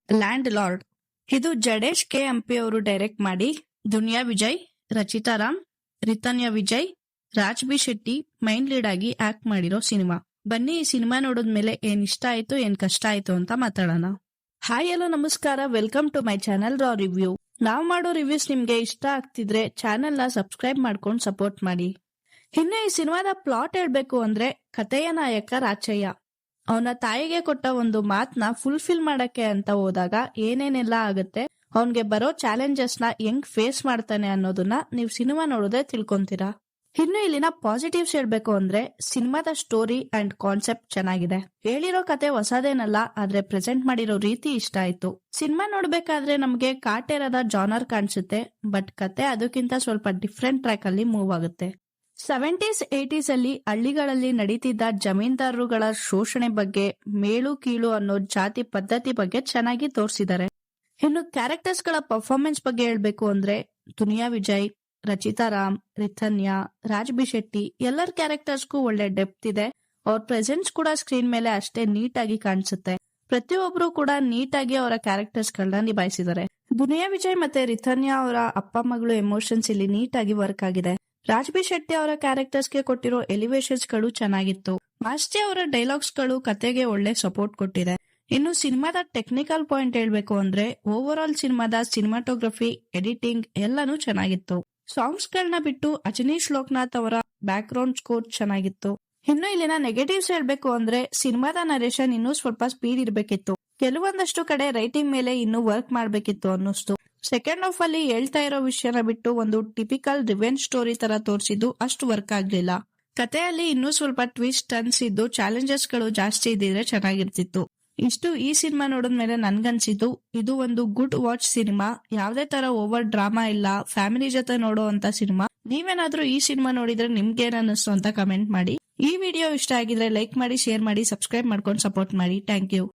Land lord. ಇದು Jadesh K Hampi ಅವರು direct ಮಾಡಿ Duniya Vijay, Rachita Ram, Ritanya Vijay, Raj B Shetty main lead ಆಗಿ ಆಕ್ಟ್ ಮಾಡಿರೋ ಸಿನಿಮಾ. ಬನ್ನಿ ಈ ಸಿನಿಮಾ ನೋಡಿದ್ಮೇಲೆ ಏನ್ ಇಷ್ಟ ಆಯ್ತು ಏನ್ ಕಷ್ಟ ಆಯ್ತು ಅಂತ ಮಾತಾಡೋಣ. ಹಾಯ್ ಹಲೋ ನಮಸ್ಕಾರ, ವೆಲ್ಕಮ್ ಟು ಮೈ ಚಾನಲ್ ರಾ ರಿವ್ಯೂ. ನಾವ್ ಮಾಡೋ ರಿವ್ಯೂಸ್ ನಿಮ್ಗೆ ಇಷ್ಟ ಆಗ್ತಿದ್ರೆ ಚಾನೆಲ್ ನ ಸಬ್ಸ್ಕ್ರೈಬ್ ಮಾಡ್ಕೊಂಡು ಸಪೋರ್ಟ್ ಮಾಡಿ. ಇನ್ನು ಈ ಸಿನಿಮಾದ ಪ್ಲಾಟ್ ಹೇಳ್ಬೇಕು ಅಂದ್ರೆ, ಕಥೆಯ ನಾಯಕ ರಾಚಯ್ಯ ಅವನ ತಾಯಿಗೆ ಕೊಟ್ಟ ಒಂದು ಮಾತನ್ನ ಫುಲ್ಫಿಲ್ ಮಾಡಕ್ಕೆ ಅಂತ ಹೋದಾಗ ಏನೇನೆಲ್ಲ ಆಗುತ್ತೆ, ಅವನ್ಗೆ ಬರೋ ಚಾಲೆಂಜಸ್ ನ ಹೆಂಗ್ ಫೇಸ್ ಮಾಡ್ತಾನೆ ಅನ್ನೋದನ್ನ ನೀವು ಸಿನಿಮಾ ನೋಡಿದ್ರೆ ತಿಳ್ಕೊಂತೀರಾ. ಇನ್ನು ಇಲ್ಲಿನ ಪಾಸಿಟಿವ್ಸ್ ಹೇಳ್ಬೇಕು ಅಂದ್ರೆ, ಸಿನಿಮಾದ ಸ್ಟೋರಿ ಅಂಡ್ ಕಾನ್ಸೆಪ್ಟ್ ಚೆನ್ನಾಗಿದೆ. ಹೇಳಿರೋ ಕತೆ ಹೊಸದೇನಲ್ಲ, ಆದ್ರೆ ಪ್ರೆಸೆಂಟ್ ಮಾಡಿರೋ ರೀತಿ ಇಷ್ಟ ಆಯ್ತು. ಸಿನಿಮಾ ನೋಡ್ಬೇಕಾದ್ರೆ ನಮ್ಗೆ ಕಾಟೇರದ ಜಾನರ್ ಕಾಣಿಸುತ್ತೆ, ಬಟ್ ಕತೆ ಅದಕ್ಕಿಂತ ಸ್ವಲ್ಪ ಡಿಫ್ರೆಂಟ್ ಟ್ರ್ಯಾಕ್ ಅಲ್ಲಿ ಮೂವ್ ಆಗುತ್ತೆ. 70s 80s ಅಲ್ಲಿ ಹಳ್ಳಿಗಳಲ್ಲಿ ನಡೀತಿದ್ದ ಜಮೀನ್ದಾರರುಗಳ ಶೋಷಣೆ ಬಗ್ಗೆ, ಮೇಳು ಕೀಳು ಅನ್ನೋ ಜಾತಿ ಪದ್ಧತಿ ಬಗ್ಗೆ ಚೆನ್ನಾಗಿ ತೋರಿಸಿದ್ದಾರೆ. ಇನ್ನು ಕ್ಯಾರೆಕ್ಟರ್ಸ್ ಗಳ ಪರ್ಫಾರ್ಮೆನ್ಸ್ ಬಗ್ಗೆ ಹೇಳ್ಬೇಕು ಅಂದ್ರೆ, ದುನಿಯಾ ವಿಜಯ್, ರಚಿತಾ ರಾಮ್, ರಿತನ್ಯಾ, ರಾಜ್ ಬಿ ಶೆಟ್ಟಿ ಎಲ್ಲರ ಕ್ಯಾರೆಕ್ಟರ್ಸ್ಗೂ ಒಳ್ಳೆ ಡೆಪ್ತ್ ಇದೆ. ಅವ್ರ ಪ್ರೆಸೆನ್ಸ್ ಕೂಡ ಸ್ಕ್ರೀನ್ ಮೇಲೆ ಅಷ್ಟೇ ನೀಟ್ ಆಗಿ ಕಾಣಿಸುತ್ತೆ. ಪ್ರತಿಯೊಬ್ರು ಕೂಡ ನೀಟಾಗಿ ಅವರ ಕ್ಯಾರೆಕ್ಟರ್ಸ್ ಗಳನ್ನ ನಿಭಾಯಿಸಿದ್ದಾರೆ. ದುನಿಯಾ ವಿಜಯ್ ಮತ್ತೆ ರಿತನ್ಯಾ ಅವರ ಅಪ್ಪ ಮಗಳು ಎಮೋಷನ್ಸ್ ಇಲ್ಲಿ ನೀಟ್ ಆಗಿ ವರ್ಕ್ ಆಗಿದೆ. ರಾಜ್ ಬಿ ಶೆಟ್ಟಿ ಅವರ ಕ್ಯಾರೆಕ್ಟರ್ಸ್ ಗೆ ಕೊಟ್ಟಿರೋ ಎಲಿವೇಶನ್ಸ್ ಗಳು ಚೆನ್ನಾಗಿತ್ತು. ಮಾಸ್ತಿ ಅವರ ಡೈಲಾಗ್ಸ್ ಗಳು ಕತೆಗೆ ಒಳ್ಳೆ ಸಪೋರ್ಟ್ ಕೊಟ್ಟಿದೆ. ಇನ್ನು ಸಿನಿಮಾದ ಟೆಕ್ನಿಕಲ್ ಪಾಯಿಂಟ್ ಹೇಳ್ಬೇಕು ಅಂದ್ರೆ, ಓವರ್ ಆಲ್ ಸಿನಿಮಾದ ಸಿನಿಮಾಟೋಗ್ರಫಿ, ಎಡಿಟಿಂಗ್ ಎಲ್ಲಾನು ಚೆನ್ನಾಗಿತ್ತು. ಸಾಂಗ್ಸ್ ಗಳನ್ನ ಬಿಟ್ಟು ಅಜನೀಶ್ ಲೋಕನಾಥ್ ಅವರ ಬ್ಯಾಕ್ ಗ್ರೌಂಡ್ ಸ್ಕೋರ್ ಚೆನ್ನಾಗಿತ್ತು. ಇನ್ನು ಇಲ್ಲಿನ ನೆಗೆಟಿವ್ಸ್ ಹೇಳ್ಬೇಕು ಅಂದ್ರೆ, ಸಿನಿಮಾದ ನರೇಶನ್ ಇನ್ನೂ ಸ್ವಲ್ಪ ಸ್ಪೀಡ್ ಇರ್ಬೇಕಿತ್ತು. ಕೆಲವೊಂದಷ್ಟು ಕಡೆ ರೈಟಿಂಗ್ ಮೇಲೆ ಇನ್ನೂ ವರ್ಕ್ ಮಾಡ್ಬೇಕಿತ್ತು ಅನ್ನಿಸ್ತು. ಸೆಕೆಂಡ್ ಹಾಫ್ ಅಲ್ಲಿ ಹೇಳ್ತಾ ಇರೋ ವಿಷಯನ ಬಿಟ್ಟು ಒಂದು ಟಿಪಿಕಲ್ ರಿವೆಂಜ್ ಸ್ಟೋರಿ ತರ ತೋರಿಸಿದ್ದು ಅಷ್ಟು ವರ್ಕ್ ಆಗ್ಲಿಲ್ಲ. ಕಥೆಯಲ್ಲಿ ಇನ್ನೂ ಸ್ವಲ್ಪ ಟ್ವಿಸ್ಟ್ ಟರ್ನ್ಸ್ ಇದ್ದು ಚಾಲೆಂಜಸ್ ಗಳು ಜಾಸ್ತಿ ಇದ್ದಿದ್ರೆ ಚೆನ್ನಾಗಿರ್ತಿತ್ತು. ಇಷ್ಟು ಈ ಸಿನಿಮಾ ನೋಡಿದ್ಮೇಲೆ ನನ್ಗನ್ಸಿದ್ದು, ಇದು ಒಂದು ಗುಡ್ ವಾಚ್ ಸಿನಿಮಾ. ಯಾವ್ದೇ ತರ ಓವರ್ ಡ್ರಾಮಾ ಇಲ್ಲ, ಫ್ಯಾಮಿಲಿ ಜೊತೆ ನೋಡೋ ಅಂತ ಸಿನಿಮಾ. ನೀವೇನಾದ್ರೂ ಈ ಸಿನಿಮಾ ನೋಡಿದ್ರೆ ನಿಮ್ಗೆ ಏನ್ ಅನ್ನಿಸ್ತು ಅಂತ ಕಮೆಂಟ್ ಮಾಡಿ. ಈ ವಿಡಿಯೋ ಇಷ್ಟ ಆಗಿದ್ರೆ ಲೈಕ್ ಮಾಡಿ, ಶೇರ್ ಮಾಡಿ, ಸಬ್ಸ್ಕ್ರೈಬ್ ಮಾಡ್ಕೊಂಡು ಸಪೋರ್ಟ್ ಮಾಡಿ. Thank you.